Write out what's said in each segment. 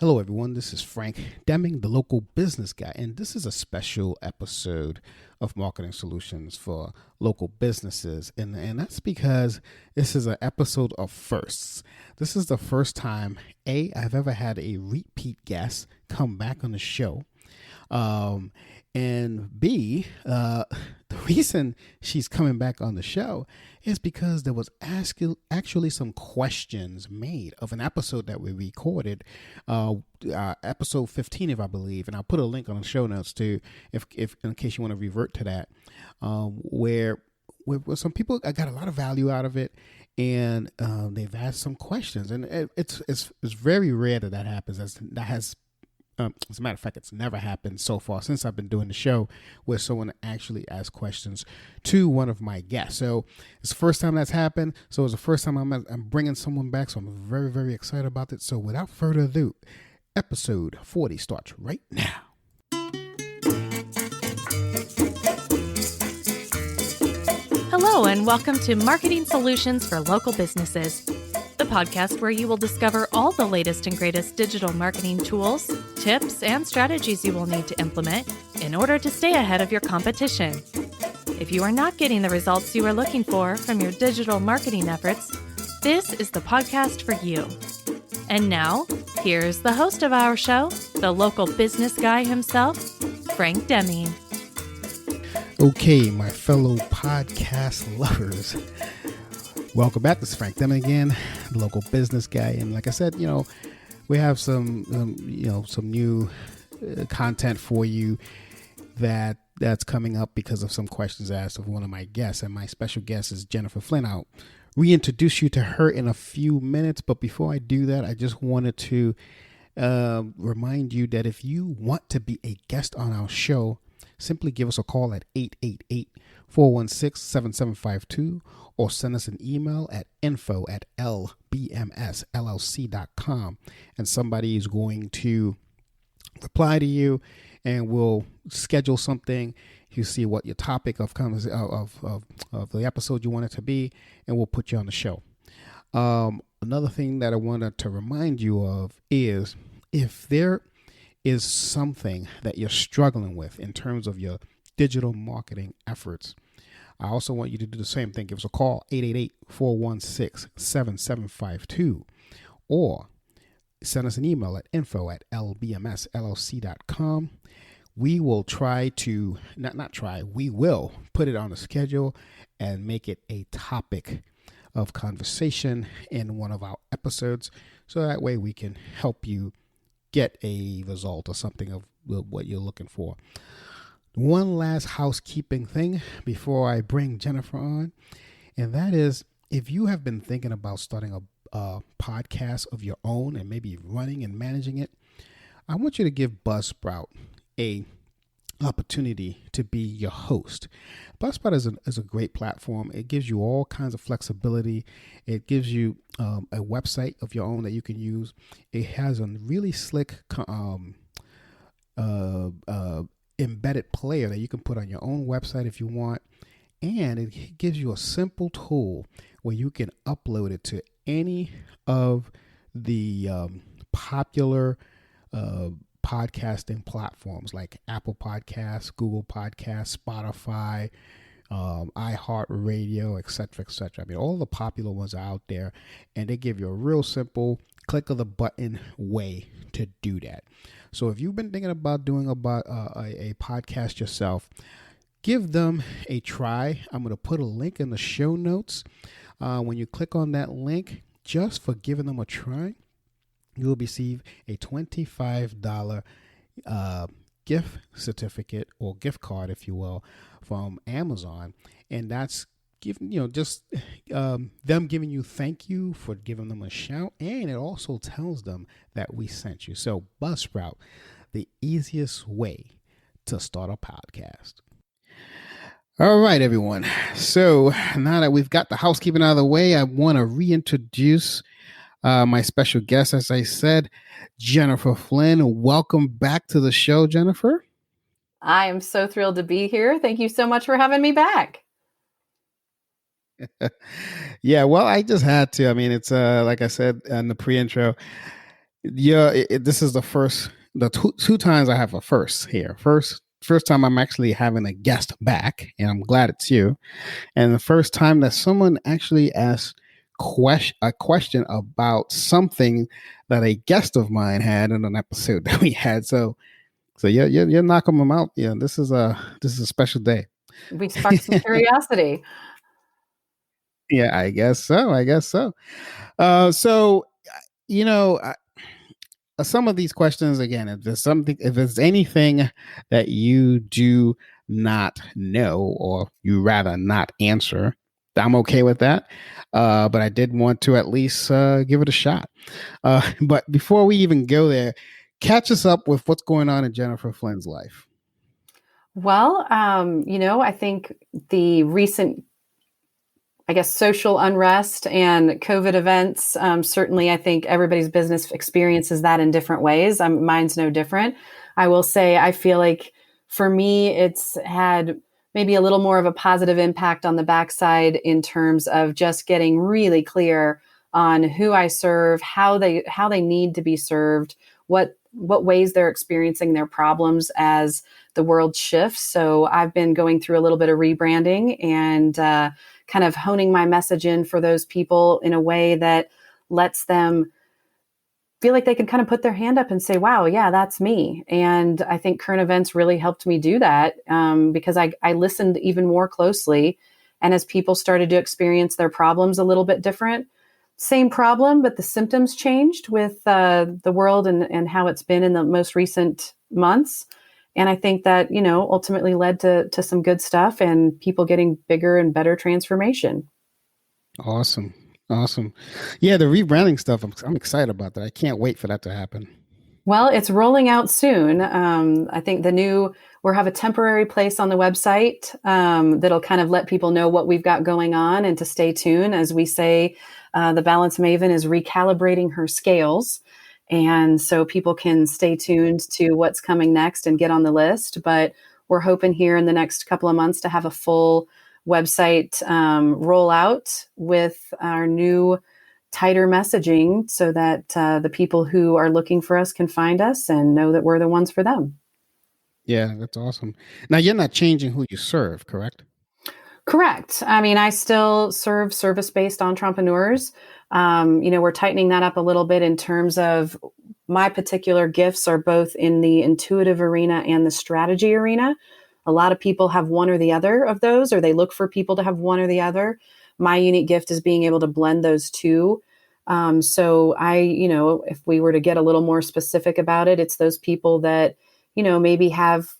Hello, everyone. This is Frank Deming, the local business guy, and this is a special episode of Marketing Solutions for local businesses. And that's because this is an episode of firsts. This is the first time, I've ever had a repeat guest come back on the show. Um, and B, the reason she's coming back on the show is because there was actually some questions made of an episode that we recorded, episode 15, if I believe, and I'll put a link on the show notes too, if in case you want to revert to that, where some people, I got a lot of value out of it, and they've asked some questions, and it's very rare that happens. That has as a matter of fact, it's never happened so far since I've been doing the show where someone actually asked questions to one of my guests. So it's the first time that's happened. So it's the first time I'm bringing someone back. So I'm very, very excited about it. So without further ado, episode 40 starts right now. Hello, and welcome to Marketing Solutions for Local Businesses, the podcast where you will discover all the latest and greatest digital marketing tools, tips, and strategies you will need to implement in order to stay ahead of your competition. If you are not getting the results you are looking for from your digital marketing efforts, this is the podcast for you. And now, here's the host of our show, the local business guy himself, Frank Deming. Okay, my fellow podcast lovers, welcome back. This is Frank Deming again, the local business guy. And like I said, we have some new content for you that's coming up because of some questions asked of one of my guests. And my special guest is Jennifer Flynn. I'll reintroduce you to her in a few minutes. But before I do that, I just wanted to remind you that if you want to be a guest on our show, simply give us a call at 888-416-7752 or send us an email at info@lbmsllc.com, and somebody is going to reply to you, and we'll schedule something. You see what your topic of the episode you want it to be, and we'll put you on the show. Another thing that I wanted to remind you of is if there is something that you're struggling with in terms of your digital marketing efforts, I also want you to do the same thing. Give us a call, 888-416-7752, or send us an email at info@lbmsllc.com. We will try to, we will put it on the schedule and make it a topic of conversation in one of our episodes, so that way we can help you get a result or something of what you're looking for. One last housekeeping thing before I bring Jennifer on, and that is, if you have been thinking about starting a podcast of your own and maybe running and managing it, I want you to give Buzzsprout a opportunity to be your host. Buzzsprout is a great platform. It gives you all kinds of flexibility. It gives you a website of your own that you can use. It has a really slick embedded player that you can put on your own website if you want. And it gives you a simple tool where you can upload it to any of the popular podcasting platforms like Apple Podcasts, Google Podcasts, Spotify, iHeartRadio, etc., etc. I mean, all the popular ones are out there, and they give you a real simple click of the button way to do that. So if you've been thinking about doing a podcast yourself, give them a try. I'm going to put a link in the show notes. When you click on that link, just for giving them a try, you'll receive a $25 gift certificate or gift card, if you will, from Amazon. And that's them giving you thank you for giving them a shout. And it also tells them that we sent you. So Buzzsprout, the easiest way to start a podcast. All right, everyone. So now that we've got the housekeeping out of the way, I want to reintroduce my special guest, as I said, Jennifer Flynn. Welcome back to the show, Jennifer. I am so thrilled to be here. Thank you so much for having me back. Yeah, well, I just had to. I mean, it's like I said in the pre-intro, Yeah, this is the two times I have a first here. First time I'm actually having a guest back, and I'm glad it's you. And the first time that someone actually asked a question about something that a guest of mine had in an episode that we had. So you're knocking them out. Yeah, this is a special day. We sparked some curiosity. Yeah, I guess so. I guess so. So you know, some of these questions again, if there's anything that you do not know or you rather not answer, I'm okay with that. But I did want to at least give it a shot. But before we even go there, catch us up with what's going on in Jennifer Flynn's life. Well, I think the recent, I guess, social unrest and COVID events, certainly I think everybody's business experiences that in different ways. Mine's no different. I will say, I feel like for me, it's had maybe a little more of a positive impact on the backside in terms of just getting really clear on who I serve, how they need to be served, what ways they're experiencing their problems as the world shifts. So I've been going through a little bit of rebranding and kind of honing my message in for those people in a way that lets them feel like they can kind of put their hand up and say, wow, yeah, that's me. And I think current events really helped me do that because I listened even more closely. And as people started to experience their problems a little bit different, same problem, but the symptoms changed with the world and how it's been in the most recent months. And I think that, ultimately led to some good stuff and people getting bigger and better transformation. Awesome. Awesome. Yeah, the rebranding stuff, I'm excited about that. I can't wait for that to happen. Well, it's rolling out soon. I think we'll have a temporary place on the website that'll kind of let people know what we've got going on and to stay tuned. As we say, the Balance Maven is recalibrating her scales. And so people can stay tuned to what's coming next and get on the list. But we're hoping here in the next couple of months to have a full website rollout with our new tighter messaging so that the people who are looking for us can find us and know that we're the ones for them. Yeah, that's awesome. Now, you're not changing who you serve, correct? Correct. I mean, I still serve service-based entrepreneurs. We're tightening that up a little bit in terms of my particular gifts are both in the intuitive arena and the strategy arena. A lot of people have one or the other of those, or they look for people to have one or the other. My unique gift is being able to blend those two. So if we were to get a little more specific about it, it's those people that, maybe have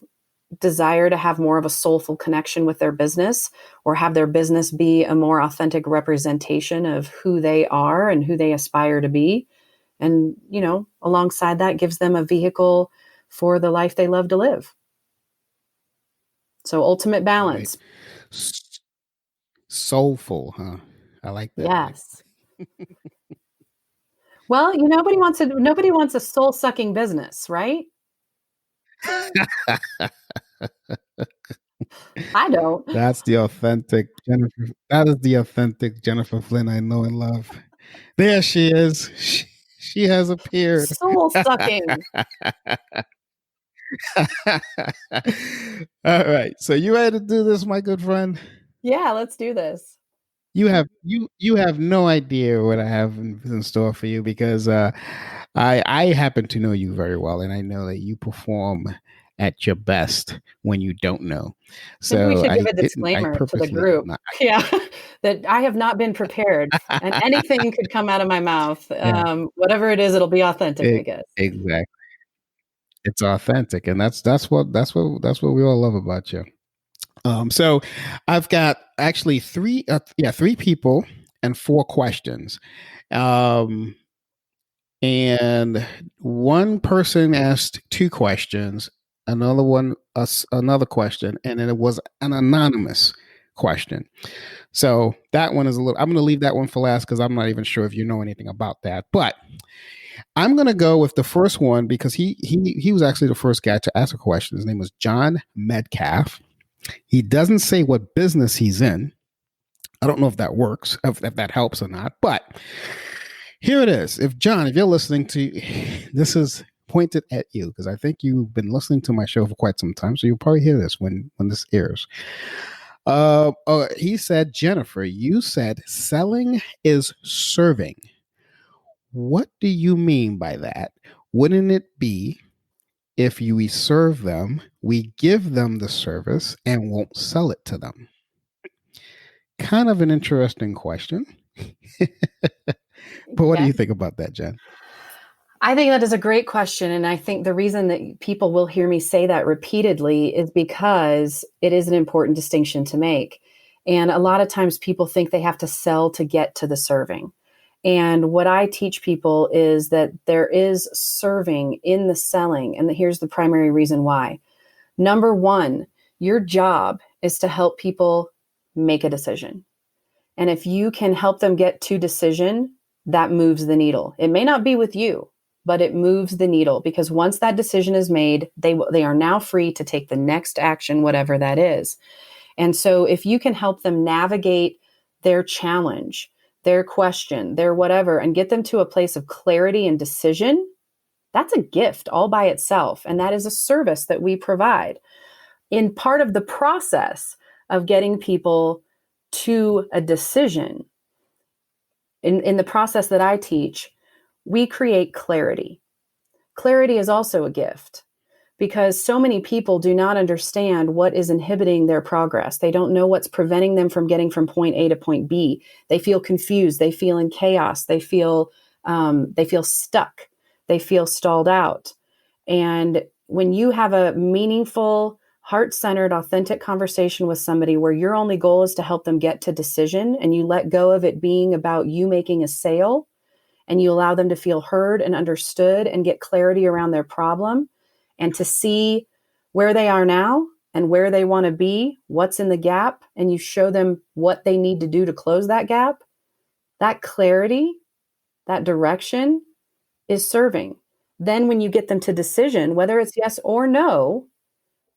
desire to have more of a soulful connection with their business or have their business be a more authentic representation of who they are and who they aspire to be. And, alongside that gives them a vehicle for the life they love to live. So ultimate balance. Right. Soulful, huh? I like that. Yes. Well, nobody wants a soul sucking business, right? I don't. That's the authentic Jennifer. That is the authentic Jennifer Flynn I know and love. There she is. She has appeared. Soul sucking. All right. So you ready to do this, my good friend? Yeah, let's do this. You have no idea what I have in store for you because I happen to know you very well, and I know that you perform at your best when you don't know. So we should give a disclaimer to the group. Yeah, that I have not been prepared, and anything could come out of my mouth. Yeah. Whatever it is, it'll be authentic, I guess. Exactly, it's authentic, and that's what we all love about you. So I've got actually three people and 4 questions. And one person asked 2 questions, another one, another question, and then it was an anonymous question. So that one is I'm going to leave that one for last because I'm not even sure if you know anything about that. But I'm going to go with the first one because he was actually the first guy to ask a question. His name was John Metcalf. He doesn't say what business he's in. I don't know if that works, if that helps or not. But Here it is. If you're listening to this is pointed at you because I think you've been listening to my show for quite some time, so you'll probably hear this when this airs. He said, Jennifer, you said selling is serving. What do you mean by that? Wouldn't it be if we serve them, we give them the service and won't sell it to them? Kind of an interesting question. But what do you think about that, Jen? I think that is a great question. And I think the reason that people will hear me say that repeatedly is because it is an important distinction to make. And a lot of times people think they have to sell to get to the serving. And what I teach people is that there is serving in the selling. And here's the primary reason why. Number one, your job is to help people make a decision. And if you can help them get to decision, that moves the needle. It may not be with you, but it moves the needle because once that decision is made, they are now free to take the next action, whatever that is. And so if you can help them navigate their challenge, their question, their whatever, and get them to a place of clarity and decision, that's a gift all by itself. And that is a service that we provide. In part of the process of getting people to a decision, in the process that I teach, we create clarity. Clarity is also a gift because so many people do not understand what is inhibiting their progress. They don't know what's preventing them from getting from point A to point B. They feel confused. They feel in chaos. They feel stuck. They feel stalled out. And when you have a meaningful, heart-centered, authentic conversation with somebody where your only goal is to help them get to decision and you let go of it being about you making a sale and you allow them to feel heard and understood and get clarity around their problem and to see where they are now and where they want to be, what's in the gap, and you show them what they need to do to close that gap, that clarity, that direction is serving. Then when you get them to decision, whether it's yes or no,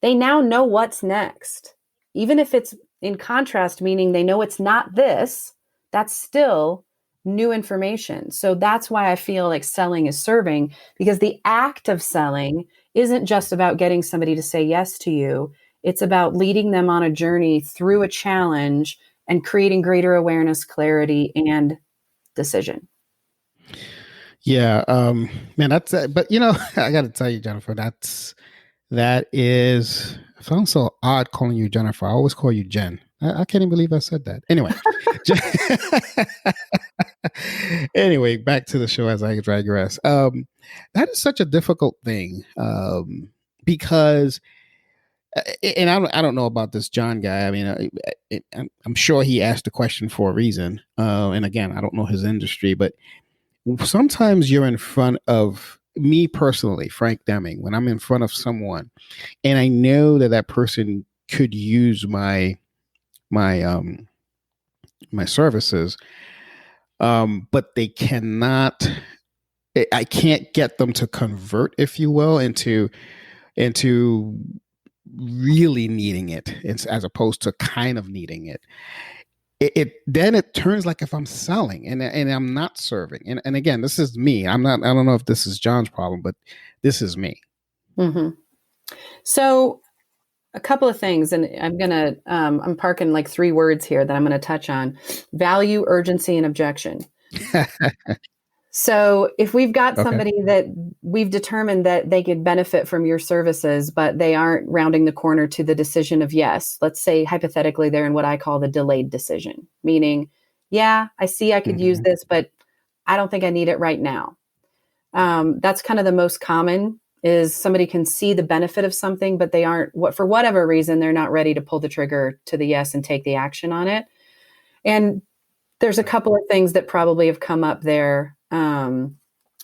they now know what's next. Even if it's in contrast, meaning they know it's not this, that's still new information. So that's why I feel like selling is serving, because the act of selling isn't just about getting somebody to say yes to you. It's about leading them on a journey through a challenge and creating greater awareness, clarity, and decision. Yeah, man, that's but I got to tell you, Jennifer, that is, it sounds so odd calling you Jennifer. I always call you Jen. I can't even believe I said that. Anyway, anyway, back to the show as I digress. That is such a difficult thing because, and I don't know about this John guy. I mean, I'm sure he asked the question for a reason. And again, I don't know his industry, but sometimes you're in front of me personally, Frank Deming, when I'm in front of someone and I know that person could use my services, but they cannot, I can't get them to convert, if you will, into really needing it as opposed to kind of needing it. Then it turns like if I'm selling and I'm not serving. And again, this is me. I don't know if this is John's problem, but this is me. Mm-hmm. So a couple of things, and I'm parking like 3 words here that I'm going to touch on: value, urgency, and objection. So if we've got somebody that we've determined that they could benefit from your services, but they aren't rounding the corner to the decision of yes, let's say hypothetically they're in what I call the delayed decision, meaning, yeah, I see I could use this, but I don't think I need it right now. That's kind of the most common, is somebody can see the benefit of something, but they aren't, for whatever reason, they're not ready to pull the trigger to the yes and take the action on it. And there's a couple of things that probably have come up there.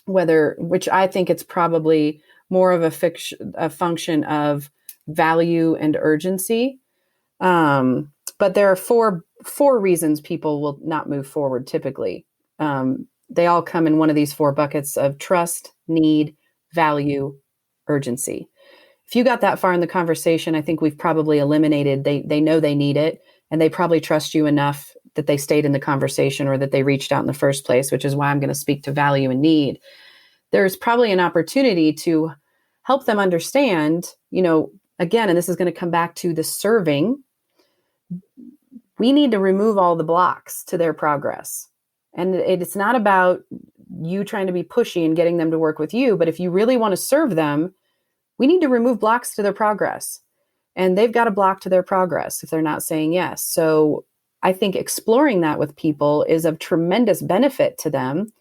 Which I think it's probably more of a function of value and urgency. But there are four reasons people will not move forward typically. They all come in one of these 4 buckets of trust, need, value, urgency. If you got that far in the conversation, I think we've probably eliminated, they know they need it, and they probably trust you enough that they stayed in the conversation or that they reached out in the first place, which is why I'm going to speak to value and need. There's probably an opportunity to help them understand, again, and this is going to come back to the serving. We need to remove all the blocks to their progress. And it's not about you trying to be pushy and getting them to work with you, but if you really want to serve them, we need to remove blocks to their progress. And they've got a block to their progress if they're not saying yes. So I think exploring that with people is of tremendous benefit to them.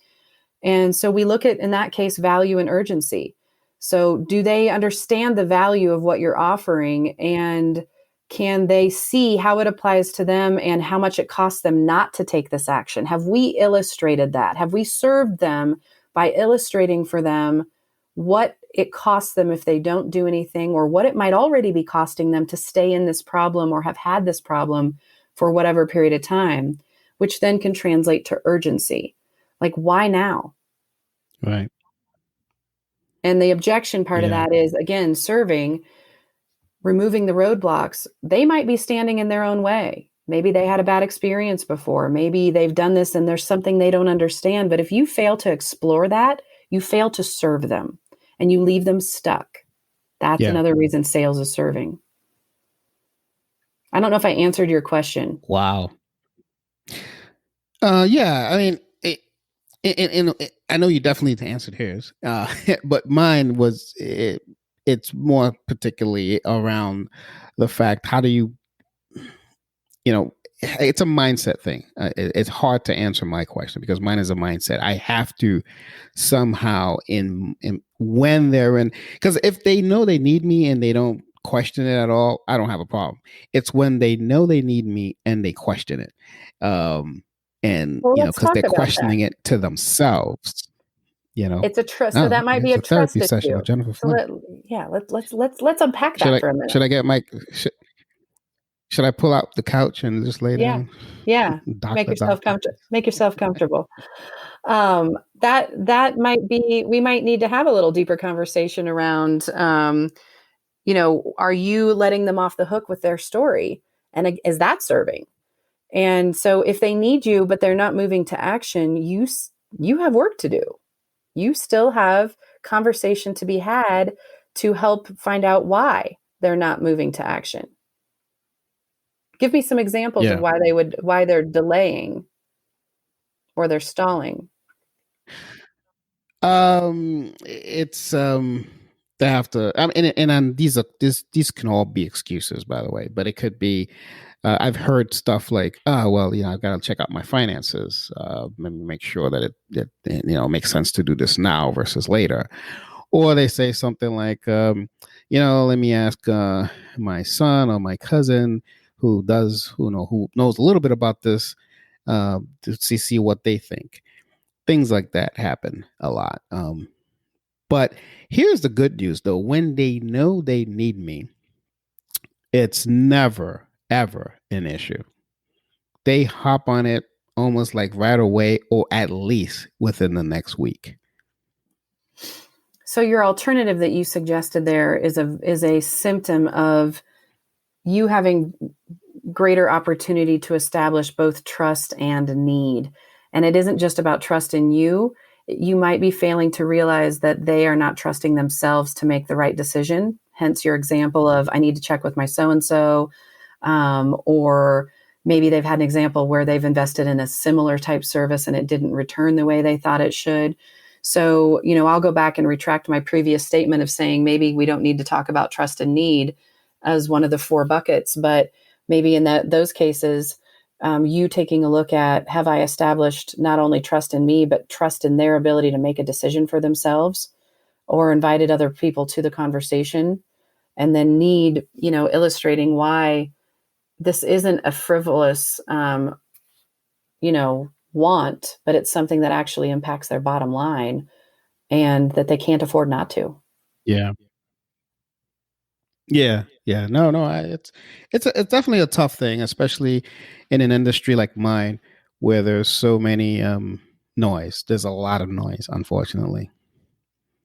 And so we look at, in that case, value and urgency. So do they understand the value of what you're offering, and can they see how it applies to them and how much it costs them not to take this action? Have we illustrated that? Have we served them by illustrating for them what it costs them if they don't do anything, or what it might already be costing them to stay in this problem or have had this problem for whatever period of time, which then can translate to urgency. Like, why now? Right. And the objection part of that is, again, serving, removing the roadblocks. They might be standing in their own way. Maybe they had a bad experience before. Maybe they've done this and there's something they don't understand. But if you fail to explore that, you fail to serve them and you leave them stuck. That's another reason sales is serving. I don't know if I answered your question. Wow. Yeah, I mean, I know you definitely answered hers, but mine was, it's more particularly around the fact, how do you, it's a mindset thing. It's hard to answer my question because mine is a mindset. I have to somehow when they're in, because if they know they need me and they don't question it at all, I don't have a problem. It's when they know they need me and they question it. And because they're questioning it to themselves, it's a trust. So that might be a therapy trust session issue. with Jennifer Flynn. Let's unpack that for a minute. Should I get should I pull out the couch and just lay down? Yeah. Make yourself comfortable. That might be, we might need to have a little deeper conversation around, are you letting them off the hook with their story? And is that serving? And so if they need you, but they're not moving to action, you have work to do. You still have conversation to be had to help find out why they're not moving to action. Give me some examples of why they're delaying or they're stalling. It's they have to. And these can all be excuses, by the way. But it could be. I've heard stuff like, "Oh, well, I've got to check out my finances. Make sure that it makes sense to do this now versus later." Or they say something like, "Let me ask my son or my cousin who knows a little bit about this to see what they think." Things like that happen a lot. But here's the good news, though. When they know they need me, it's never, ever an issue. They hop on it almost like right away, or at least within the next week. So your alternative that you suggested there is a symptom of you having greater opportunity to establish both trust and need. And it isn't just about trust in you. You might be failing to realize that they are not trusting themselves to make the right decision. Hence your example of, I need to check with my so-and-so, or maybe they've had an example where they've invested in a similar type service and it didn't return the way they thought it should. So, I'll go back and retract my previous statement of saying maybe we don't need to talk about trust and need as one of the 4 buckets, but maybe in those cases, you taking a look at, have I established not only trust in me, but trust in their ability to make a decision for themselves, or invited other people to the conversation, and then need, illustrating why this isn't a frivolous, want, but it's something that actually impacts their bottom line and that they can't afford not to. Yeah. No, it's definitely a tough thing, especially in an industry like mine where there's so many noise. There's a lot of noise, unfortunately.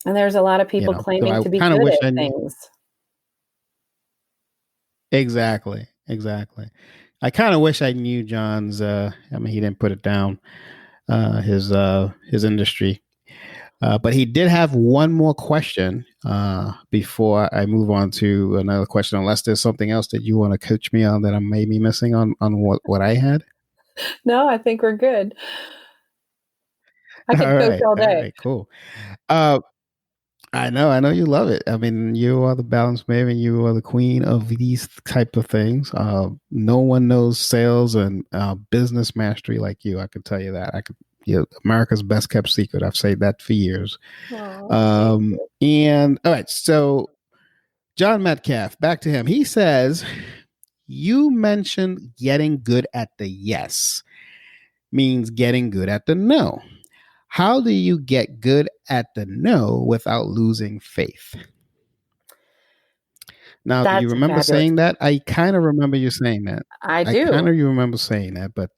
And there's a lot of people claiming to be good at things. Exactly. I kind of wish I knew John's. I mean, he didn't put it down. His industry. But he did have one more question before I move on to another question, unless there's something else that you want to coach me on that I may be missing on what I had. No, I think we're good. I could coach all All day. right, cool. Uh, I know you love it. I mean, you are the balance maven. You are the queen of these type of things. No one knows sales and business mastery like you. I can tell you that. You're America's best kept secret. I've said that for years. And all right, so John Metcalf, back to him. He says, you mentioned getting good at the yes means getting good at the no. How do you get good at the no without losing faith? Now, do you That's remember fabulous. saying that? I kind of remember you saying that. I I kind do. of remember saying that, but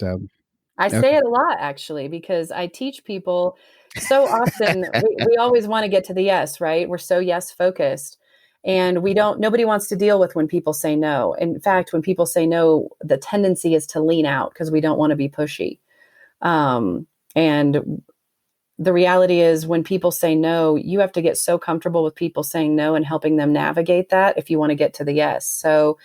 I say okay. it a lot, actually, because I teach people so often. We always want to get to the yes, right? We're so yes focused. And nobody wants to deal with when people say no. In fact, when people say no, the tendency is to lean out because we don't want to be pushy. And the reality is, when people say no, you have to get so comfortable with people saying no and helping them navigate that if you want to get to the yes. So,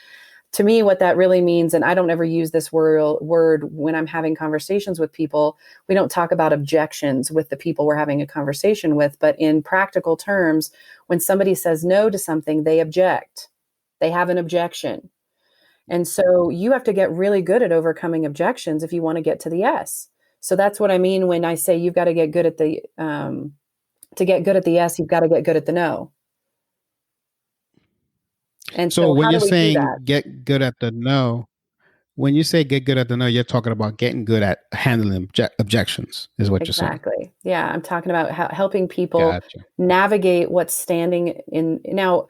to me, what that really means, and I don't ever use this word when I'm having conversations with people, we don't talk about objections with the people we're having a conversation with, but in practical terms, when somebody says no to something, they object. They have an objection. And so you have to get really good at overcoming objections if you want to get to the yes. So that's what I mean when I say you've got to get good at to get good at the yes, you've got to get good at the no. And So so when how you're do we do saying that? get good at the no, when you say get good at the no, you're talking about getting good at handling objections, is what you're saying. Exactly. Yeah, I'm talking about helping people Gotcha. navigate what's standing in. Now,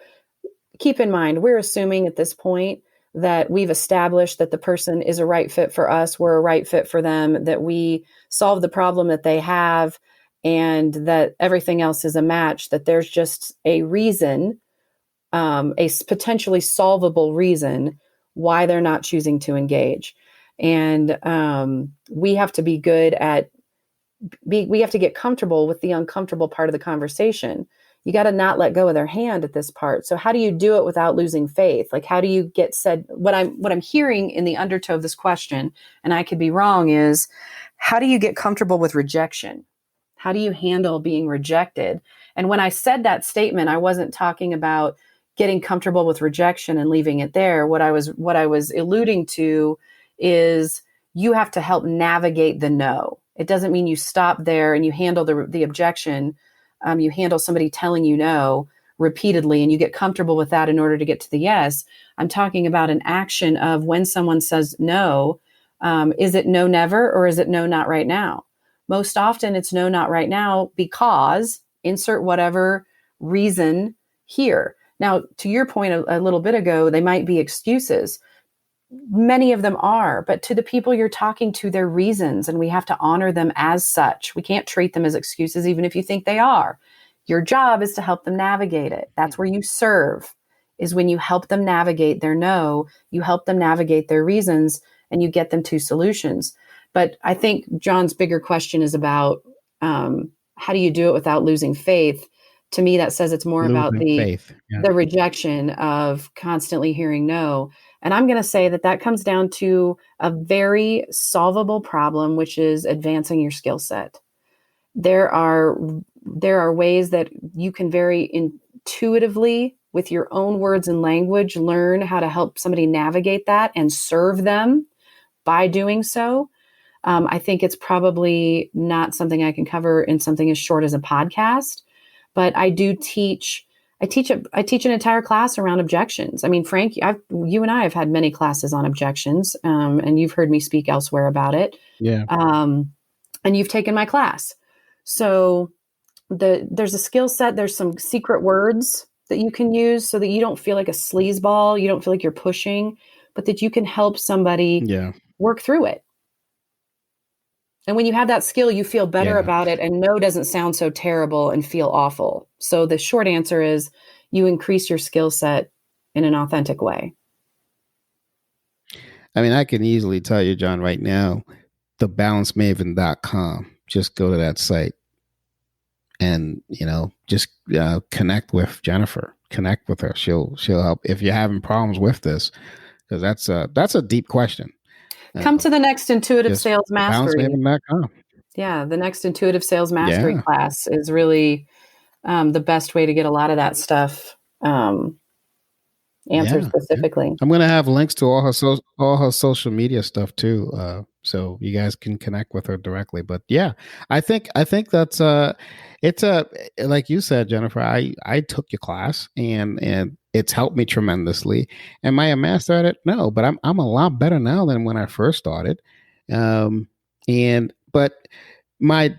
keep in mind, we're assuming at this point that we've established that the person is a right fit for us, we're a right fit for them, that we solve the problem that they have, and that everything else is a match, that there's just a reason, potentially solvable reason why they're not choosing to engage. And we have to be good at we have to get comfortable with the uncomfortable part of the conversation. You got to not let go of their hand at this part. So how do you do it without losing faith? Like, how do you get said, what I'm hearing in the undertow of this question, and I could be wrong, is how do you get comfortable with rejection? How do you handle being rejected? And when I said that statement, I wasn't talking about getting comfortable with rejection and leaving it there. What I was alluding to is you have to help navigate the no. It doesn't mean you stop there and you handle the objection. You handle somebody telling you no repeatedly and you get comfortable with that in order to get to the yes. I'm talking about an action of when someone says no, is it no never or is it no not right now? Most often it's no not right now because insert whatever reason here. Now, to your point a little bit ago, they might be excuses. Many of them are, but to the people you're talking to, they're reasons, and we have to honor them as such. We can't treat them as excuses, even if you think they are. Your job is to help them navigate it. That's where you serve, is when you help them navigate their no, you help them navigate their reasons, and you get them to solutions. But I think John's bigger question is about how do you do it without losing faith? To me, that says it's more about Losing faith. Yeah. the rejection of constantly hearing no. And I'm going to say that comes down to a very solvable problem, which is advancing your skill set. There are ways that you can very intuitively, with your own words and language, learn how to help somebody navigate that and serve them by doing so. I think it's probably not something I can cover in something as short as a podcast, but I do teach. I teach an entire class around objections. I mean, Frank, you and I have had many classes on objections, and you've heard me speak elsewhere about it. Yeah. And you've taken my class. So there's a skill set. There's some secret words that you can use so that you don't feel like a sleazeball. You don't feel like you're pushing, but that you can help somebody work through it. And when you have that skill, you feel better about it, and no doesn't sound so terrible and feel awful. So the short answer is you increase your skill set in an authentic way. I mean, I can easily tell you, John, right now, thebalancemaven.com. Just go to that site and, just connect with Jennifer. Connect with her. She'll help if you're having problems with this, because that's a deep question. Come to the next Intuitive Just Sales Mastery. thebalancemaven.com. Yeah, the next Intuitive Sales Mastery Yeah. class is really the best way to get a lot of that stuff answered specifically. I'm going to have links to all her social media stuff too, so you guys can connect with her directly. But yeah, I think that's it's a like you said, Jennifer. I took your class and it's helped me tremendously. Am I a master at it? No, but I'm a lot better now than when I first started. But my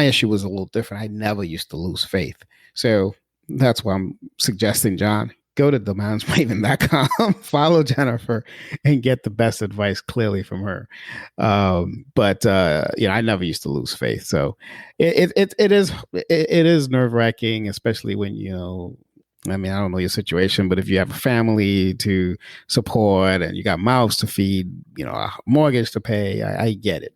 issue was a little different. I never used to lose faith, so that's why I'm suggesting, John, go to thebalancemaven.com, follow Jennifer, and get the best advice clearly from her. I never used to lose faith. So it is nerve wracking, especially when, I mean, I don't know your situation, but if you have a family to support and you got mouths to feed, a mortgage to pay, I get it,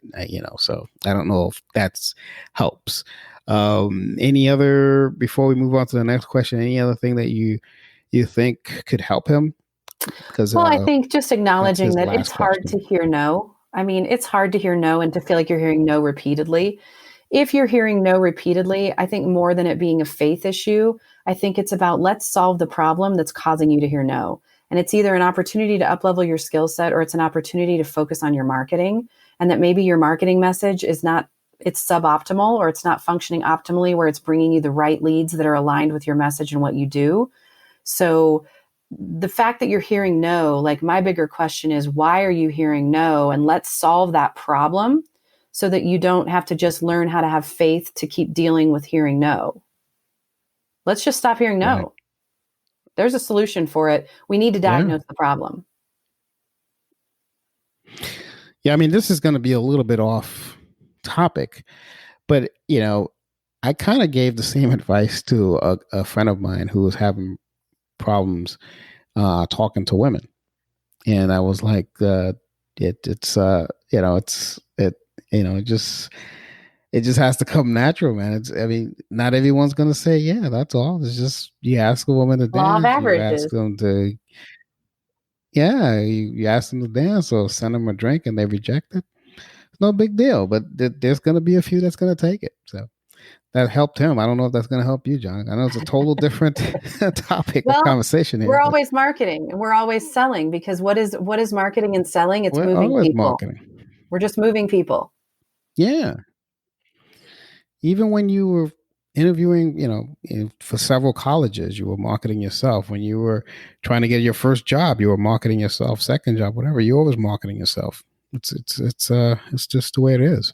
so I don't know if that's helps. Any other, before we move on to the next question, any other thing that you think could help him? Because I think just acknowledging that it's hard to hear no. I mean, it's hard to hear no and to feel like you're hearing no repeatedly. If you're hearing no repeatedly, I think more than it being a faith issue, I think it's about, let's solve the problem that's causing you to hear no. And it's either an opportunity to up-level your skill set, or it's an opportunity to focus on your marketing, and that maybe your marketing message is not, it's suboptimal, or it's not functioning optimally where it's bringing you the right leads that are aligned with your message and what you do. So the fact that you're hearing no, like, my bigger question is, why are you hearing no? And let's solve that problem so that you don't have to just learn how to have faith to keep dealing with hearing no. Let's just stop hearing no. Right. There's a solution for it. We need to diagnose the problem. Yeah, I mean, this is going to be a little bit off topic, but, I kind of gave the same advice to a friend of mine who was having problems talking to women. And I was like, it just has to come natural, man. Not everyone's going to say, yeah, that's all. It's just, you ask a woman to dance. Law of averages. You ask them to, you ask them to dance or send them a drink and they reject it. It's no big deal, but there's going to be a few that's going to take it. So that helped him. I don't know if that's going to help you, John. I know it's a total different topic of conversation here. We're always marketing and we're always selling, because what is marketing and selling? It's moving people. Marketing. We're just moving people. Yeah. Even when you were interviewing, for several colleges, you were marketing yourself. When you were trying to get your first job, you were marketing yourself. Second job, whatever, you're always marketing yourself. It's just the way it is.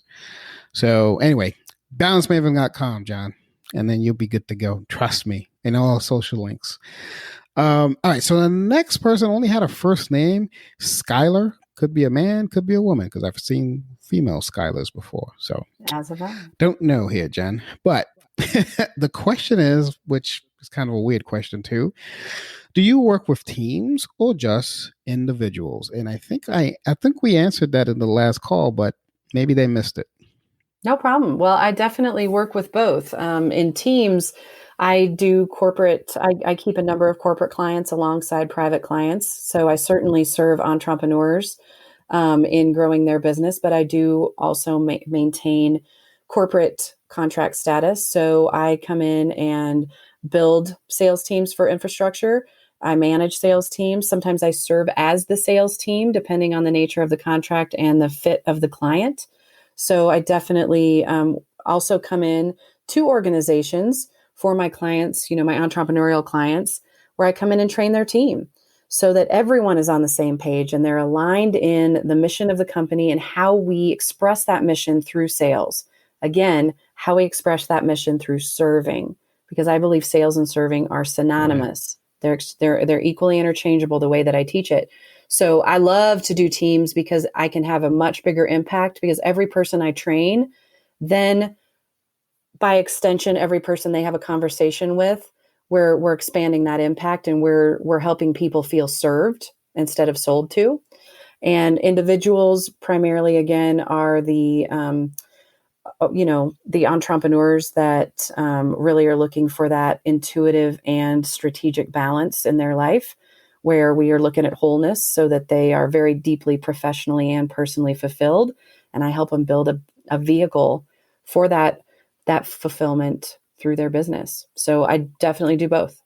So anyway, balancemaven.com, John, and then you'll be good to go. Trust me. And all social links. All right. So the next person only had a first name, Skylar. Could be a man, could be a woman, because I've seen female Skylars before. So don't know here, Jen. But the question is, which is kind of a weird question too, do you work with teams or just individuals? And I think we answered that in the last call, but maybe they missed it. No problem. Well, I definitely work with both. In teams, I do corporate. I keep a number of corporate clients alongside private clients. So I certainly serve entrepreneurs in growing their business, but I do also maintain corporate contract status. So I come in and build sales teams for infrastructure. I manage sales teams. Sometimes I serve as the sales team, depending on the nature of the contract and the fit of the client. So I definitely also come in to organizations for my clients, my entrepreneurial clients, where I come in and train their team so that everyone is on the same page and they're aligned in the mission of the company and how we express that mission through sales. Again, how we express that mission through serving, because I believe sales and serving are synonymous. They're equally interchangeable the way that I teach it. So I love to do teams because I can have a much bigger impact, because every person I train, then by extension, every person they have a conversation with, we're expanding that impact and we're helping people feel served instead of sold to. And individuals primarily, again, are the the entrepreneurs that really are looking for that intuitive and strategic balance in their life, where we are looking at wholeness so that they are very deeply professionally and personally fulfilled. And I help them build a vehicle for that fulfillment through their business. So I definitely do both.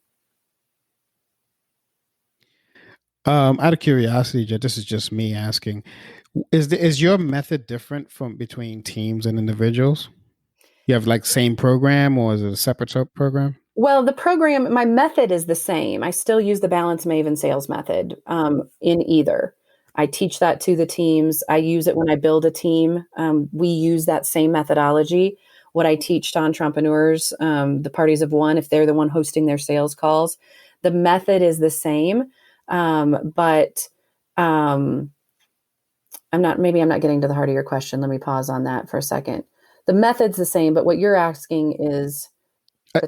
Out of curiosity, this is just me asking: is your method different from between teams and individuals? You have like same program, or is it a separate program? Well, my method is the same. I still use the Balance Maven sales method in either. I teach that to the teams. I use it when I build a team. We use that same methodology. What I teach to entrepreneurs, the parties of one, if they're the one hosting their sales calls, the method is the same. But maybe I'm not getting to the heart of your question. Let me pause on that for a second. The method's the same, but what you're asking is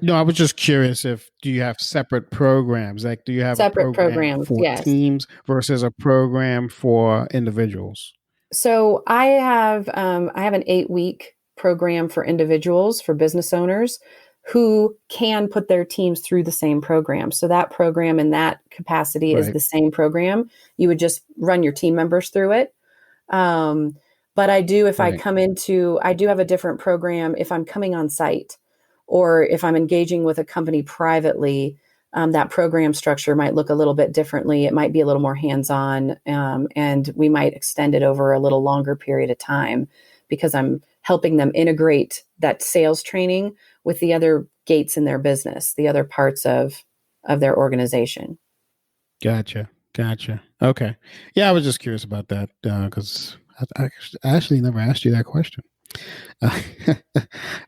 no, I was just curious do you have separate programs? Like, do you have a separate program programs. for Yes. teams versus a program for individuals? So I have an 8-week program for individuals, for business owners who can put their teams through the same program. So that program in that capacity is Right. the same program. You would just run your team members through it. But I do, if I Right. I do have a different program if I'm coming on site or if I'm engaging with a company privately. That program structure might look a little bit differently. It might be a little more hands-on, and we might extend it over a little longer period of time because I'm helping them integrate that sales training with the other gates in their business, the other parts of their organization. Gotcha. Okay. Yeah, I was just curious about that because I actually never asked you that question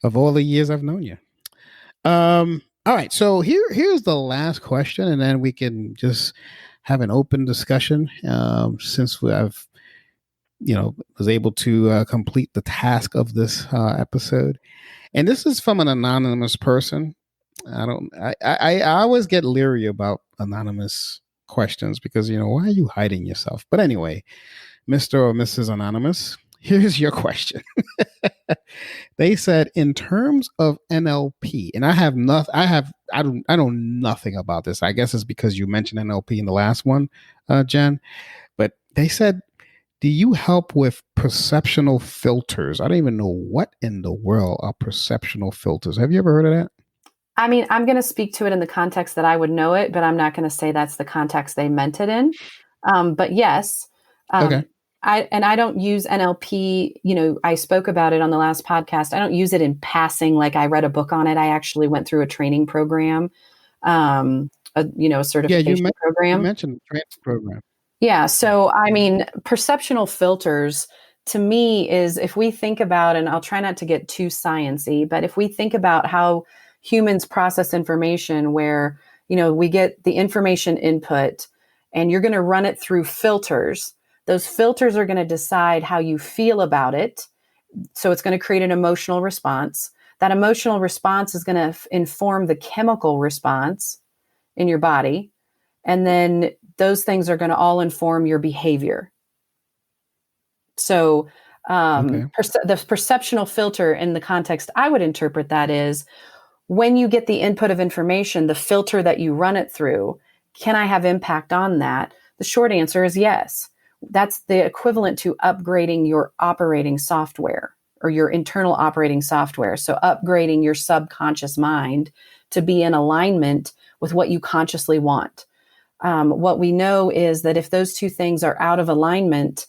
of all the years I've known you. All right. So here's the last question, and then we can just have an open discussion. Since I've was able to complete the task of this episode, and this is from an anonymous person. I always get leery about anonymous questions because why are you hiding yourself? But anyway, Mr. or Mrs. Anonymous, here's your question. They said, in terms of NLP, and I know nothing about this. I guess it's because you mentioned NLP in the last one, Jen. But they said, do you help with perceptional filters? I don't even know what in the world are perceptional filters. Have you ever heard of that? I mean, I'm going to speak to it in the context that I would know it, but I'm not going to say that's the context they meant it in. But yes, Okay. I don't use NLP. I spoke about it on the last podcast. I don't use it in passing. Like I read a book on it. I actually went through a training program, a certification program. You mentioned the training program. Yeah. So, I mean, perceptional filters to me is if we think about, and I'll try not to get too sciencey, but if we think about how humans process information where, we get the information input and you're going to run it through filters. Those filters are going to decide how you feel about it. So it's going to create an emotional response. That emotional response is going to inform the chemical response in your body. And then those things are going to all inform your behavior. So the perceptional filter in the context I would interpret that is when you get the input of information, the filter that you run it through, can I have impact on that? The short answer is yes. That's the equivalent to upgrading your operating software or your internal operating software. So upgrading your subconscious mind to be in alignment with what you consciously want. What we know is that if those two things are out of alignment,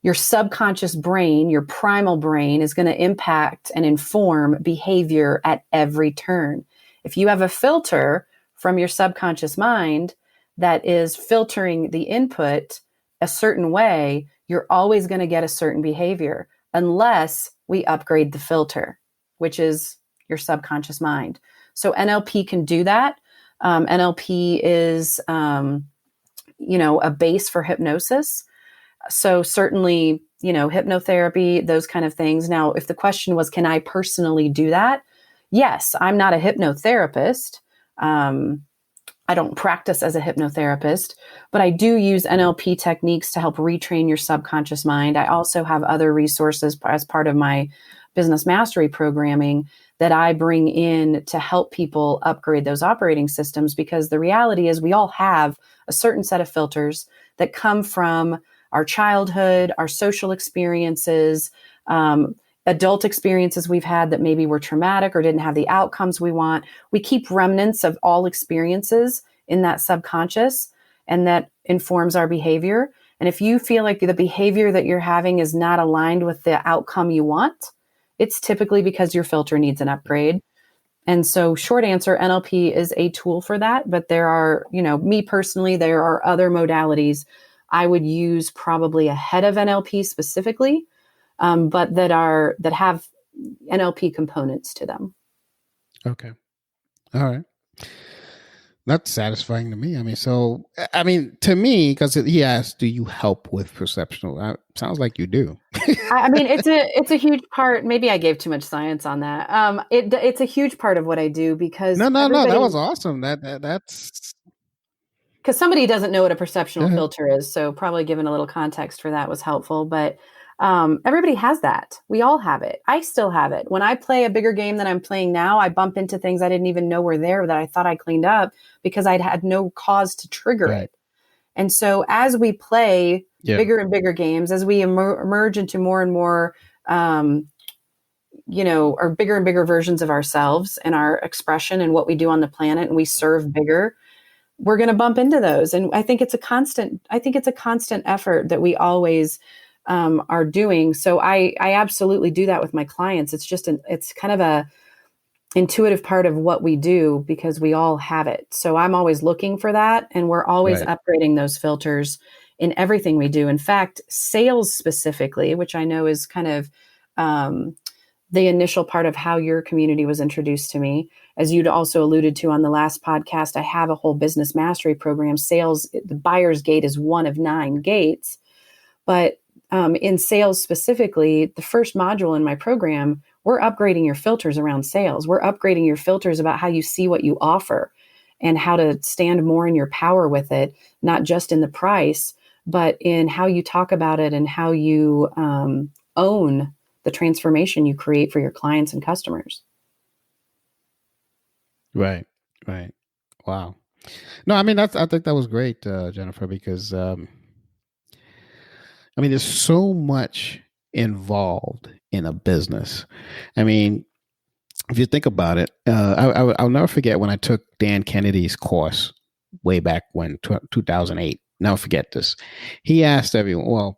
your subconscious brain, your primal brain, is going to impact and inform behavior at every turn. If you have a filter from your subconscious mind that is filtering the input a certain way, you're always going to get a certain behavior unless we upgrade the filter, which is your subconscious mind. So NLP can do that. NLP is, a base for hypnosis. So certainly, hypnotherapy, those kind of things. Now, if the question was, can I personally do that? Yes, I'm not a hypnotherapist. I I don't practice as a hypnotherapist, but I do use NLP techniques to help retrain your subconscious mind. I also have other resources as part of my business mastery programming that I bring in to help people upgrade those operating systems, because the reality is we all have a certain set of filters that come from our childhood, our social experiences, adult experiences we've had that maybe were traumatic or didn't have the outcomes we want. We keep remnants of all experiences in that subconscious, and that informs our behavior. And if you feel like the behavior that you're having is not aligned with the outcome you want, it's typically because your filter needs an upgrade. And so, short answer, NLP is a tool for that. But there are, me personally, there are other modalities I would use probably ahead of NLP specifically, but that have NLP components to them. Okay. All right. That's satisfying to me. To me, because he asked, do you help with perceptional? Sounds like you do. It's a huge part. Maybe I gave too much science on that. It's a huge part of what I do, because no, that was awesome. That's because somebody doesn't know what a perceptional filter is. So probably giving a little context for that was helpful, but everybody has that. We all have it. I still have it. When I play a bigger game than I'm playing now, I bump into things I didn't even know were there that I thought I cleaned up because I'd had no cause to trigger it. And so as we play bigger and bigger games, as we emerge into more and more, or bigger and bigger versions of ourselves and our expression and what we do on the planet, and we serve bigger, we're going to bump into those. And I think it's a constant effort that we always are doing. So I absolutely do that with my clients. It's kind of a intuitive part of what we do because we all have it. So I'm always looking for that. And we're always upgrading those filters in everything we do. In fact, sales specifically, which I know is kind of the initial part of how your community was introduced to me, as you'd also alluded to on the last podcast, I have a whole business mastery program. Sales, the buyer's gate is one of 9 gates. But in sales specifically, the first module in my program, we're upgrading your filters around sales. We're upgrading your filters about how you see what you offer and how to stand more in your power with it, not just in the price, but in how you talk about it and how you own the transformation you create for your clients and customers. Right. Wow. No, I think that was great, Jennifer, because there's so much involved in a business. If you think about it, I'll never forget when I took Dan Kennedy's course way back when, 2008. Never forget this. He asked everyone,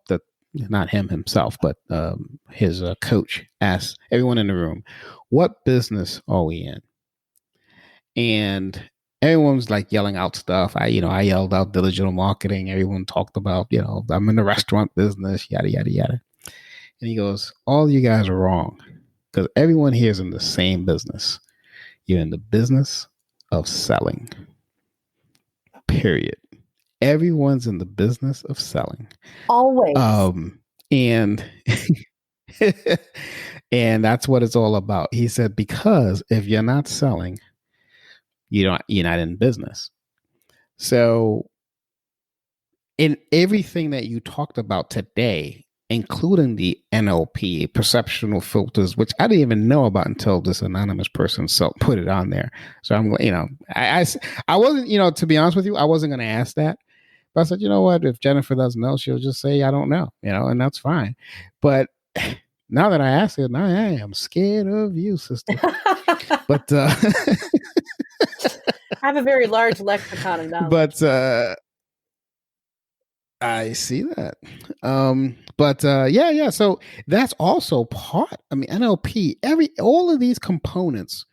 not him himself, but his coach asked everyone in the room, what business are we in? And everyone was like yelling out stuff. I yelled out digital marketing. Everyone talked about, I'm in the restaurant business, yada, yada, yada. And he goes, all you guys are wrong, because everyone here is in the same business. You're in the business of selling. Period. Everyone's in the business of selling. Always. And and that's what it's all about. He said, because if you're not selling, you're not in business. So in everything that you talked about today, including the NLP, perceptional filters, which I didn't even know about until this anonymous person put it on there. So I'm, I wasn't, to be honest with you, I wasn't going to ask that. But I said, you know what? If Jennifer doesn't know, she'll just say, I don't know, and that's fine. But now that I asked it, now I am scared of you, sister. But I have a very large lexicon of knowledge. But I see that. Yeah. So that's also part. NLP, all of these components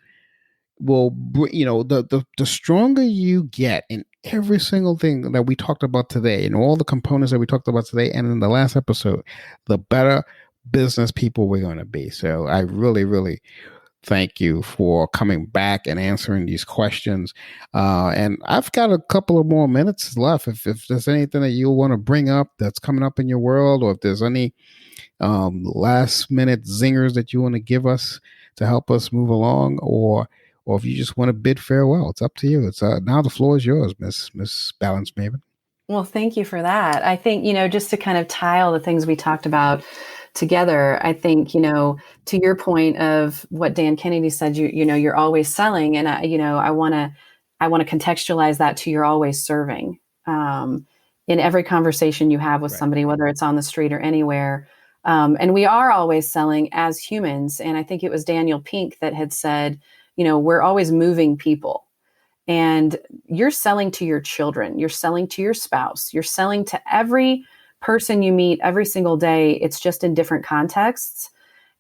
will, the stronger you get in every single thing that we talked about today, and all the components that we talked about today, and in the last episode, the better business people we're going to be. So I really, really thank you for coming back and answering these questions. And I've got a couple of more minutes left. If there's anything that you want to bring up that's coming up in your world, or if there's any last minute zingers that you want to give us to help us move along, or or if you just want to bid farewell, it's up to you. It's now the floor is yours, Miss Balance Maven. Well, thank you for that. I think, just to kind of tie all the things we talked about together, I think, to your point of what Dan Kennedy said, you're always selling. And I want to contextualize that to you're always serving. In every conversation you have with somebody, whether it's on the street or anywhere. And we are always selling as humans. And I think it was Daniel Pink that had said, we're always moving people. And you're selling to your children, you're selling to your spouse, you're selling to every person you meet every single day. It's just in different contexts.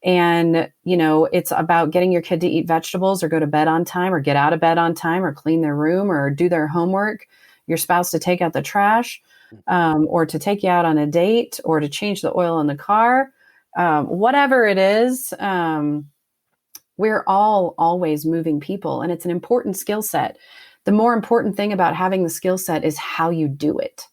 And, it's about getting your kid to eat vegetables or go to bed on time or get out of bed on time or clean their room or do their homework, your spouse to take out the trash, or to take you out on a date or to change the oil in the car, whatever it is. We're all always moving people, and it's an important skill set. The more important thing about having the skill set is how you do it.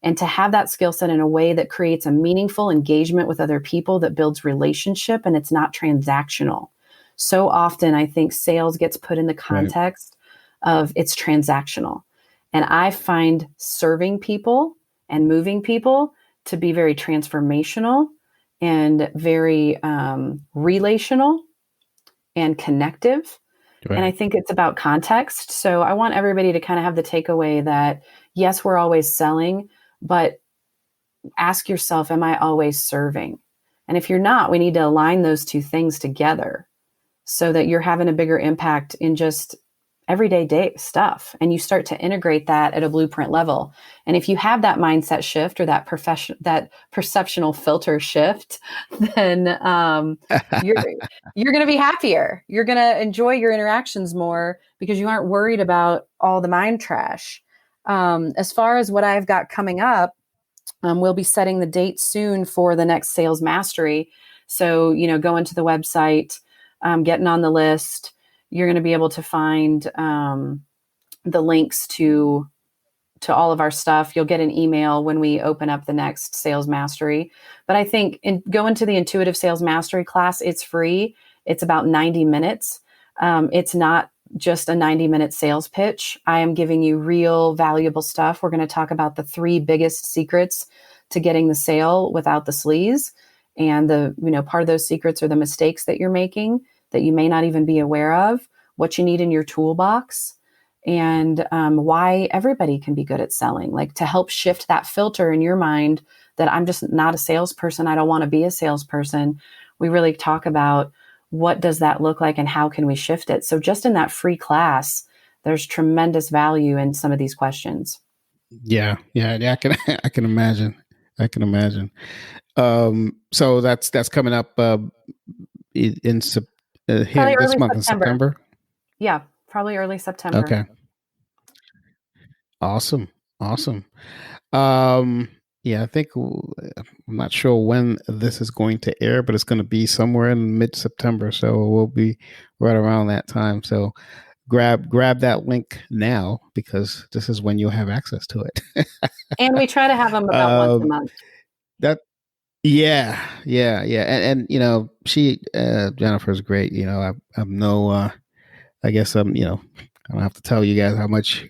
And to have that skill set in a way that creates a meaningful engagement with other people, that builds relationship, and it's not transactional. So often I think sales gets put in the context of it's transactional. And I find serving people and moving people to be very transformational and very relational and connective. Right. And I think it's about context. So I want everybody to kind of have the takeaway that, yes, we're always selling, but ask yourself, am I always serving? And if you're not, we need to align those two things together so that you're having a bigger impact in just everyday stuff. And you start to integrate that at a blueprint level. And if you have that mindset shift or that perceptional filter shift, then you're going to be happier. You're going to enjoy your interactions more because you aren't worried about all the mind trash. As far as what I've got coming up, we'll be setting the date soon for the next Sales Mastery. So, going to the website, getting on the list. You're going to be able to find the links to all of our stuff. You'll get an email when we open up the next Sales Mastery. But I think go into the Intuitive Sales Mastery class. It's free. It's about 90 minutes. It's not just a 90-minute sales pitch. I am giving you real valuable stuff. We're going to talk about the 3 biggest secrets to getting the sale without the sleaze. And part of those secrets are the mistakes that you're making that you may not even be aware of, what you need in your toolbox, and why everybody can be good at selling, like to help shift that filter in your mind that I'm just not a salesperson. I don't want to be a salesperson. We really talk about what does that look like and how can we shift it. So just in that free class, there's tremendous value in some of these questions. Yeah. I can imagine. So that's coming up in here this month in September. Yeah, probably early September. Okay. Awesome. Yeah, I think I'm not sure when this is going to air, but it's going to be somewhere in mid-September, so we'll be right around that time. So grab that link now because this is when you'll have access to it. And we try to have them about once a month. Yeah. And she Jennifer's great. I'm no I guess I don't have to tell you guys how much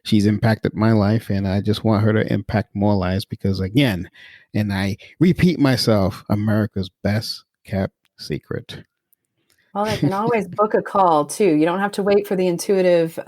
she's impacted my life, and I just want her to impact more lives because, again, and I repeat myself, America's best kept secret. Well, they can always book a call too. You don't have to wait for the Intuitive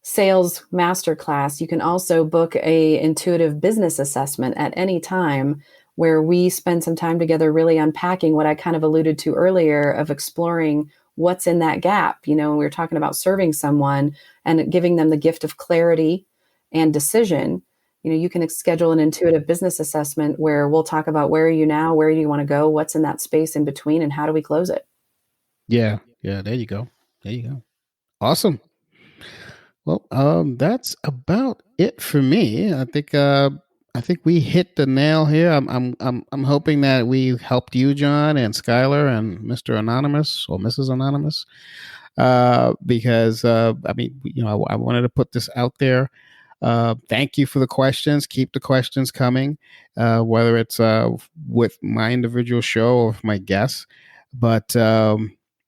Sales Masterclass. You can also book a Intuitive Business Assessment at any time, where we spend some time together really unpacking what I kind of alluded to earlier of exploring what's in that gap. We were talking about serving someone and giving them the gift of clarity and decision. You can schedule an Intuitive Business Assessment where we'll talk about where are you now, where do you want to go, what's in that space in between, and how do we close it? Yeah. There you go. Awesome. Well, that's about it for me. I think we hit the nail here. I'm hoping that we helped you, John, and Skylar, and Mr. Anonymous or Mrs. Anonymous, because I wanted to put this out there. Thank you for the questions. Keep the questions coming, whether it's with my individual show or with my guests. But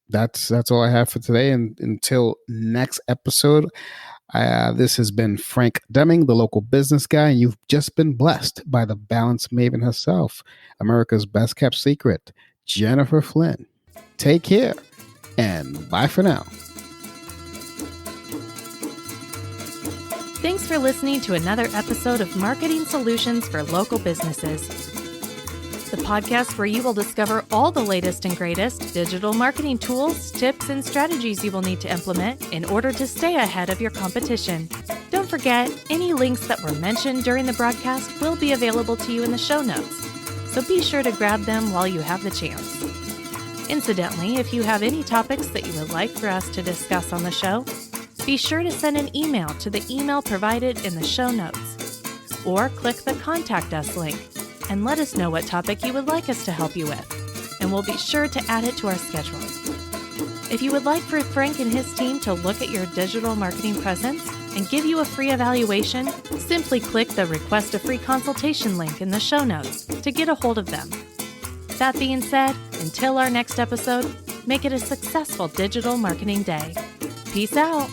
That's all I have for today. And until next episode, this has been Frank Deming, the local business guy, and you've just been blessed by the balance maven herself, America's best kept secret, Jennifer Flynn. Take care, and bye for now. Thanks for listening to another episode of Marketing Solutions for Local Businesses, the podcast where you will discover all the latest and greatest digital marketing tools, tips, and strategies you will need to implement in order to stay ahead of your competition. Don't forget, any links that were mentioned during the broadcast will be available to you in the show notes, so be sure to grab them while you have the chance. Incidentally, if you have any topics that you would like for us to discuss on the show, be sure to send an email to the email provided in the show notes, or click the Contact Us link and let us know what topic you would like us to help you with, and we'll be sure to add it to our schedule. If you would like for Frank and his team to look at your digital marketing presence and give you a free evaluation, simply click the Request a Free Consultation link in the show notes to get a hold of them. That being said, until our next episode, make it a successful digital marketing day. Peace out.